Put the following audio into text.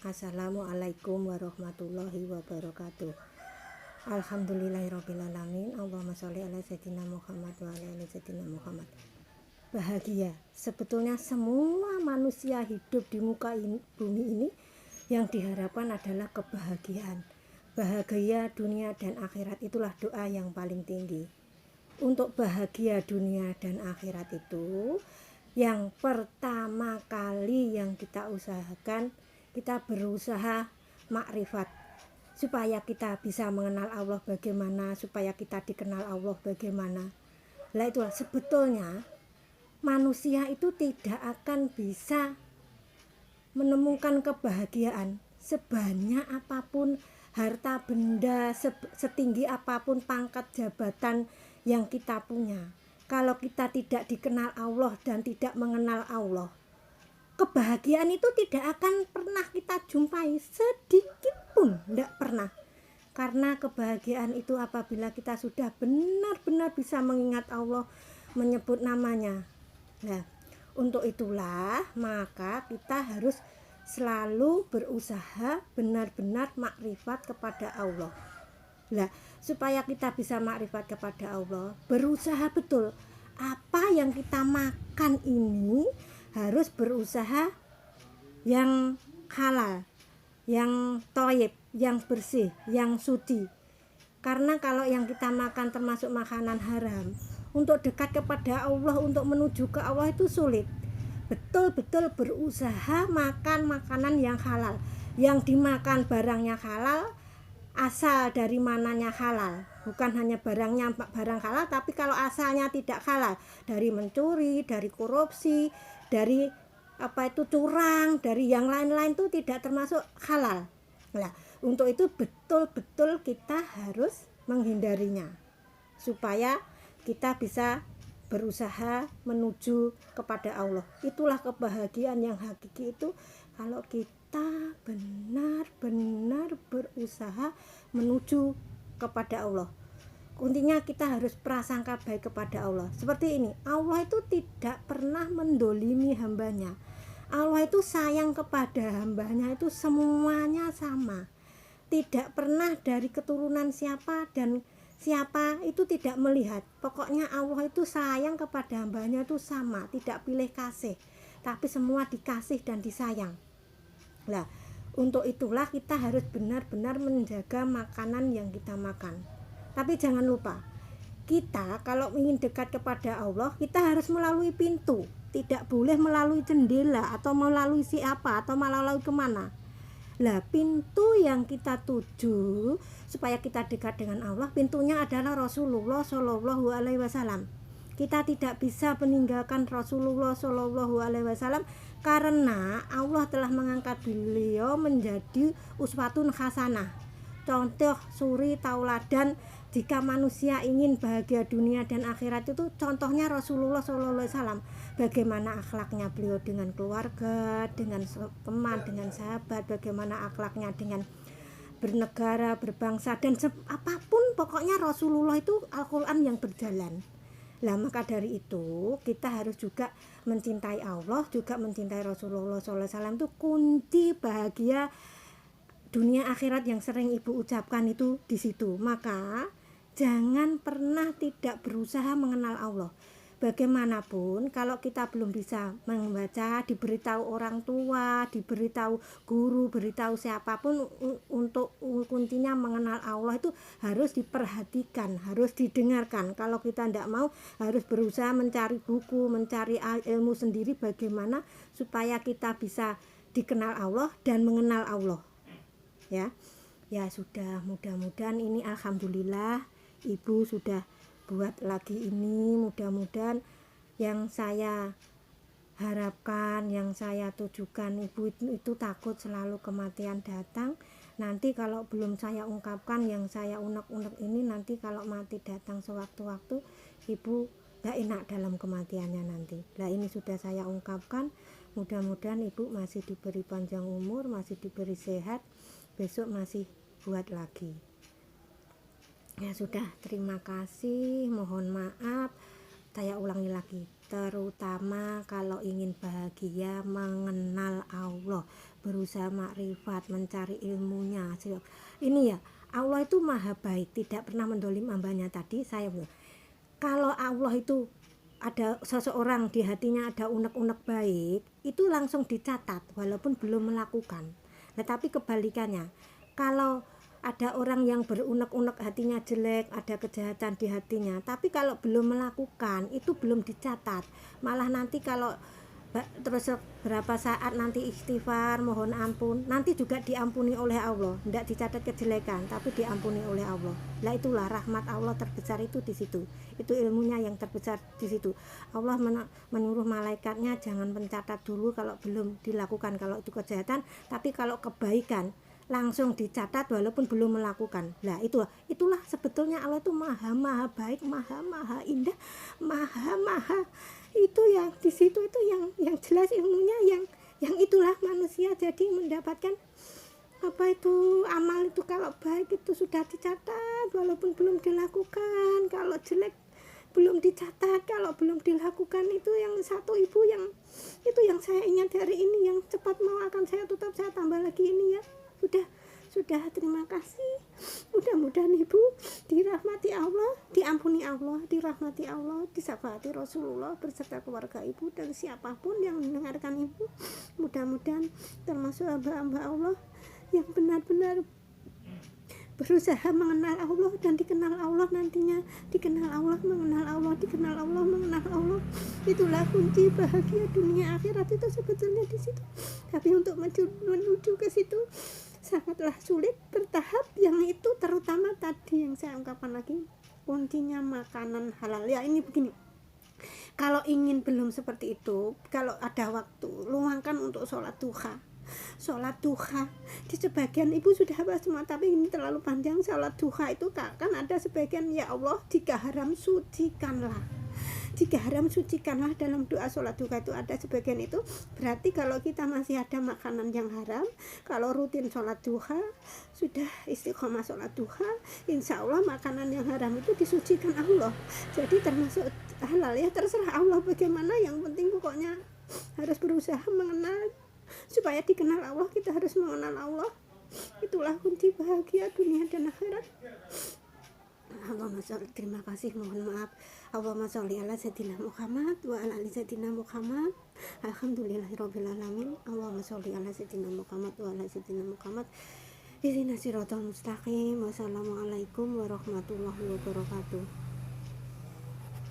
Assalamualaikum warahmatullahi wabarakatuh. Alhamdulillahirrabbilalamin. Allahumma sholli ala sayyidina Muhammad wa ala sayyidina Muhammad. Bahagia. Sebetulnya semua manusia hidup di muka bumi ini yang diharapkan adalah kebahagiaan. Bahagia dunia dan akhirat, itulah doa yang paling tinggi. Untuk bahagia dunia dan akhirat itu, yang pertama kali yang kita usahakan, kita berusaha makrifat, supaya kita bisa mengenal Allah bagaimana, supaya kita dikenal Allah bagaimana. Lah itulah sebetulnya manusia itu tidak akan bisa menemukan kebahagiaan sebanyak apapun harta benda, setinggi apapun pangkat jabatan yang kita punya. Kalau kita tidak dikenal Allah dan tidak mengenal Allah, kebahagiaan itu tidak akan pernah kita jumpai, sedikit pun tidak pernah. Karena kebahagiaan itu apabila kita sudah benar-benar bisa mengingat Allah, menyebut namanya. Nah, untuk itulah maka kita harus selalu berusaha benar-benar makrifat kepada Allah. Nah, supaya kita bisa makrifat kepada Allah, berusaha betul. Apa yang kita makan ini harus berusaha yang halal, yang thayyib, yang bersih, yang suci. Karena kalau yang kita makan termasuk makanan haram, untuk dekat kepada Allah, untuk menuju ke Allah itu sulit. Betul-betul berusaha makan makanan yang halal. Yang dimakan barangnya halal, asal dari mananya halal, bukan hanya barangnya barang halal, tapi kalau asalnya tidak halal, dari mencuri, dari korupsi, dari curang, dari yang lain-lain itu tidak termasuk halal. Nah, untuk itu betul-betul kita harus menghindarinya, supaya kita bisa berusaha menuju kepada Allah. Itulah kebahagiaan yang hakiki itu, kalau kita benar-benar berusaha menuju kepada Allah. Intinya kita harus prasangka baik kepada Allah. Seperti ini, Allah itu tidak pernah mendolimi hambanya. Allah itu sayang kepada hambanya itu semuanya sama. Tidak pernah dari keturunan siapa dan siapa itu tidak melihat. Pokoknya Allah itu sayang kepada hambanya itu sama, tidak pilih kasih, tapi semua dikasih dan disayang. Nah, untuk itulah kita harus benar-benar menjaga makanan yang kita makan. Tapi jangan lupa, kita kalau ingin dekat kepada Allah, kita harus melalui pintu. Tidak boleh melalui jendela atau melalui siapa atau melalui kemana. Lah, pintu yang kita tuju supaya kita dekat dengan Allah, pintunya adalah Rasulullah Shallallahu Alaihi Wasallam. Kita tidak bisa meninggalkan Rasulullah Shallallahu Alaihi Wasallam karena Allah telah mengangkat beliau menjadi uswatun hasanah, contoh suri tauladan. Jika manusia ingin bahagia dunia dan akhirat itu contohnya Rasulullah Shallallahu Alaihi Wasallam. Bagaimana akhlaknya beliau dengan keluarga, dengan teman, dengan sahabat, bagaimana akhlaknya dengan bernegara, berbangsa, dan apapun pokoknya Rasulullah itu Al-Quran yang berjalan. Lah, maka dari itu kita harus juga mencintai Allah, juga mencintai Rasulullah SAW. Itu kunci bahagia dunia akhirat yang sering ibu ucapkan itu di situ. Maka jangan pernah tidak berusaha mengenal Allah. Bagaimanapun kalau kita belum bisa membaca, diberitahu orang tua, diberitahu guru, beritahu siapapun, untuk kuncinya mengenal Allah itu harus diperhatikan, harus didengarkan. Kalau kita tidak mau, harus berusaha mencari buku, mencari ilmu sendiri bagaimana supaya kita bisa dikenal Allah dan mengenal Allah. Ya sudah, mudah-mudahan ini alhamdulillah ibu sudah buat lagi ini. Mudah-mudahan yang saya harapkan, yang saya tujukan, ibu itu takut selalu kematian datang. Nanti kalau belum saya ungkapkan yang saya unek-unek ini, nanti kalau mati datang sewaktu-waktu, ibu gak enak dalam kematiannya nanti. Nah, ini sudah saya ungkapkan. Mudah-mudahan ibu masih diberi panjang umur, masih diberi sehat, besok masih buat lagi. Ya sudah, terima kasih, mohon maaf, saya ulangi lagi. terutama kalau ingin bahagia mengenal Allah, berusaha makrifat, mencari ilmunya. Ini ya, Allah itu maha baik, tidak pernah mendolim hambanya. Tadi saya bilang, kalau Allah itu ada seseorang di hatinya ada unek-unek baik, itu langsung dicatat walaupun belum melakukan. Tetapi kebalikannya, kalau ada orang yang berunek-unek hatinya jelek, ada kejahatan di hatinya, tapi kalau belum melakukan itu belum dicatat. Malah nanti kalau terus berapa saat nanti istighfar, mohon ampun, nanti juga diampuni oleh Allah. Tidak dicatat kejelekan, tapi diampuni oleh Allah. Lah itulah rahmat Allah terbesar itu di situ. Itu ilmunya yang terbesar di situ. Allah menyuruh malaikatnya jangan mencatat dulu kalau belum dilakukan, kalau itu kejahatan, tapi kalau kebaikan langsung dicatat walaupun belum melakukan. Lah itulah sebetulnya Allah itu maha baik, maha indah, maha itu yang di situ itu yang jelas ilmunya, yang itulah manusia jadi mendapatkan apa itu amal itu. Kalau baik itu sudah dicatat walaupun belum dilakukan, kalau jelek belum dicatat, kalau belum dilakukan. Itu yang satu ibu yang itu yang saya ingat hari ini, yang cepat mau akan saya tutup, saya tambah lagi ini ya. Sudah, terima kasih. Mudah-mudahan ibu dirahmati Allah, diampuni Allah, dirahmati Allah, disafaati Rasulullah beserta keluarga ibu dan siapapun yang mendengarkan ibu. Mudah-mudahan termasuk hamba-hamba Allah yang benar-benar berusaha mengenal Allah dan dikenal Allah nantinya. Dikenal Allah, mengenal Allah, dikenal Allah, mengenal Allah. Itulah kunci bahagia dunia akhirat itu sebetulnya di situ. Tapi untuk menuju ke situ sangatlah sulit, bertahap. Yang itu terutama tadi yang saya ungkapkan lagi, kuncinya makanan halal. Ya ini begini, kalau ingin belum seperti itu, kalau ada waktu luangkan untuk sholat duha. Di sebagian ibu sudah hafal semua, tapi ini terlalu panjang. Sholat duha itu kan ada sebagian, ya Allah jika haram sucikanlah dalam doa sholat duha itu ada sebagian itu. Berarti kalau kita masih ada makanan yang haram, kalau rutin sholat duha, sudah istiqomah sholat duha, insya Allah makanan yang haram itu disucikan Allah. Jadi termasuk halal ya, terserah Allah bagaimana. Yang penting pokoknya harus berusaha mengenal, supaya dikenal Allah kita harus mengenal Allah. Itulah kunci bahagia dunia dan akhirat. Allahumma sholli, terima kasih, mohon maaf. Allahumma sholli ala sayyidina Muhammad wa ala ali sayyidina Muhammad. Alhamdulillahirabbil alamin. Allahumma sholli ala sayyidina Muhammad wa ala sayyidina Muhammad. Ihdinas siratal mustaqim. Wassalamualaikum warahmatullahi wabarakatuh.